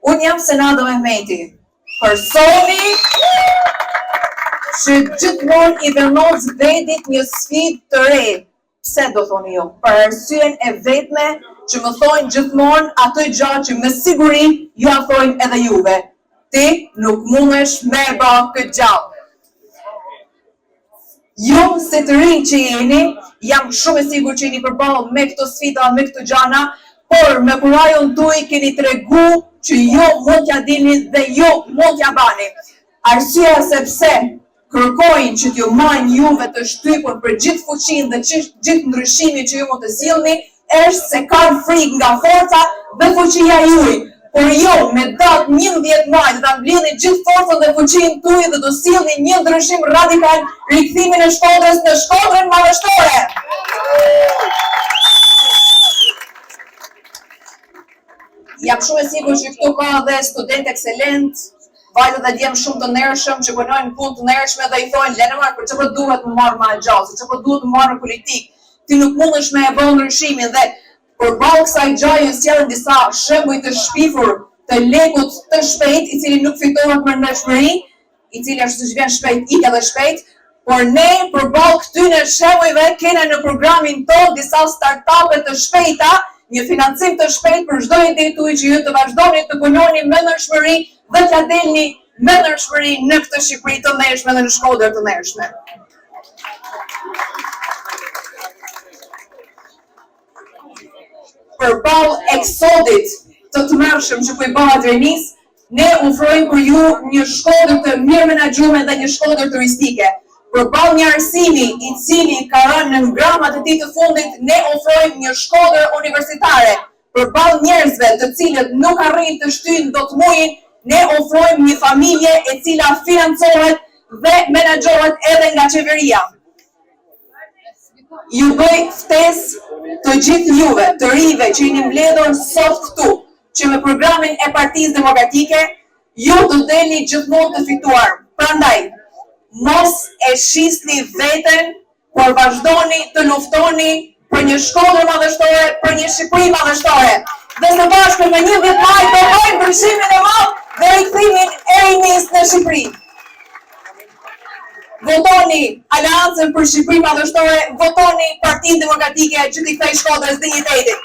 Unë jam Senado Mehmeti, personi që gjithmonë i vendos vetit një sfidë të re. Pse do thoni jo? Për arsyen e vetme që më thojnë gjithmonë ato gjatë që me siguri ju a thojnë edhe juve. Ti nuk mundesh me e bë këtë gjallë. Ju se të rinj që jeni, jam shumë e sigur që jeni përballë me këto sfida, me këto gjana, por me kurajon tuaj keni tregu që ju mund t'ja dini dhe ju mund t'ja bani. Arsyeja sepse kërkojnë që t'ju marrin juve të shtypur për gjithë fuqinë dhe gjithë ndryshimin që ju mund të sillni, është se kanë frikë nga forca dhe fuqia juaj. Por jo, me datë 11 maj do ta mbledhni gjithë forcën dhe fuqinë tuaj dhe do sillni një ndryshim radikal, rikthimin e Shkodrës në Shkodrën madhështore. Jam shumë e sigurt që këtu ka edhe student ekselent, vajzë dhe djemë shumë të ndershëm që punojnë punë të ndershme dhe i thonë Lenemar, për çfarë duhet të marr më gjatë, çfarë duhet të marr në politikë. Ti nuk mundesh me e bën ndryshimin dhe përballë kësaj gjaje sjellën disa shembuj të shpifur të lekut të shpejt, i cili nuk fitohet me ndeshmëri, i cili është siç vjen shpejt, ikë edhe shpejt, por ne përballë këtyre shembujve kena në programin tonë disa startupe të shpejta, një financim të shpejt për çdo ide tuaj që ju të vazhdoni të punoni me ndeshmëri dhe t'ja delni me ndeshmëri në këtë Shqipëri të ndershme dhe në Shkodër të ndershme. Përballë eksodit të tmerrshëm që po i bëhet rinis, ne ofrojmë për ju një Shkodër të mirë menaxhuar dhe një Shkodër turistike. Përballë një arsimi i cili ka rënë në ngramat e tij të fundit, ne ofrojmë një Shkodër universitare. Përballë njerëzve të cilët nuk arrin të shtyjnë dot muajin, ne ofrojmë një familje e cila financohet dhe menaxhohet edhe nga qeveria. Ju bëj ftesë të gjithë juve, të rive që jeni mbledhur sot këtu, që me programin e Partisë Demokratike, ju do deni gjithmonë të fituar. Prandaj, mos e shisni veten, por vazhdoni të luftoni për një Shkodër madhështore, për një Shqipëri madhështore. Dhe së bashku me 11 maj do bëjmë ndryshimin e madh dhe rikthimin e rinis në Shqipëri. Votoni Aleancën për Shqipëri madhështore, votoni Partinë Demokratike që t'i kthejë Shkodrës dinjitetin.